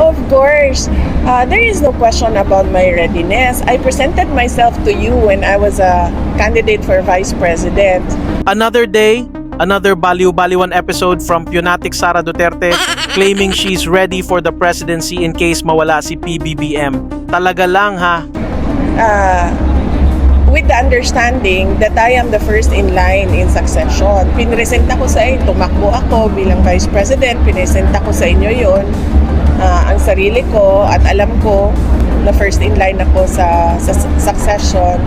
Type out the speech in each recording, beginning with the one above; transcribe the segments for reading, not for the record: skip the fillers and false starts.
Of course, there is no question about my readiness. I presented myself to you when I was a candidate for Vice President. Another day, another baliw-baliwan episode from Pionatic Sara Duterte claiming she's ready for the presidency in case mawala si PBBM. Talaga lang ha. With the understanding that I am the first in line in succession. Pinresenta ko sa inyo, tumakbo ako bilang Vice President, pinresenta ko sa inyo yon ang sarili ko at alam ko na first in line ako sa succession.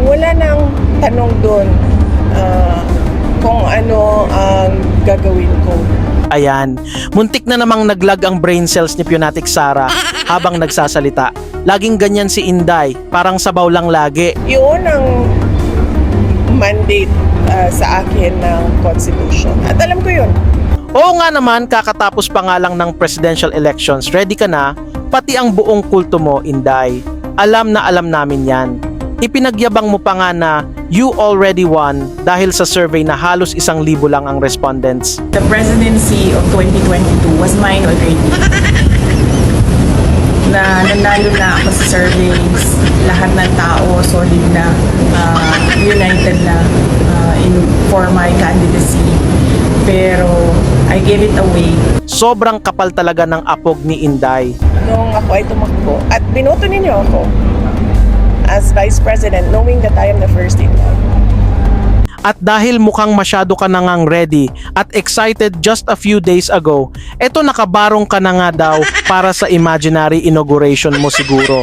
Wala nang tanong doon kung ano ang gagawin ko. Ayan, muntik na namang naglag ang brain cells ni Pionatic Sara habang nagsasalita. Laging ganyan si Inday, parang sabaw lang lagi. Yun ang mandate sa akin ng Constitution. At alam ko yun. Oo nga naman, kakatapos pa nga lang ng presidential elections, ready ka na? Pati ang buong kulto mo, Inday. Alam na alam namin yan. Ipinagyabang mo pa nga na you already won dahil sa survey na halos 1,000 lang ang respondents. The presidency of 2022 was mine already. Na nanalo na ako sa surveys, lahat ng tao solid na, united na for my candidacy. Pero I gave it away. Sobrang kapal talaga ng apog ni Inday. Nung ako ay tumakbo at binoto ninyo ako as Vice President knowing that I am the first in line. At dahil mukhang masyado ka na ngang ready at excited just a few days ago, eto nakabarong ka na nga daw para sa imaginary inauguration mo siguro.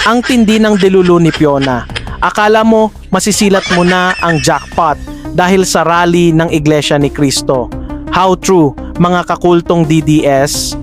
Ang tindi ng delulu ni Piona. Akala mo masisilat mo na ang jackpot dahil sa rally ng Iglesia ni Cristo. How true, mga kakultong DDS?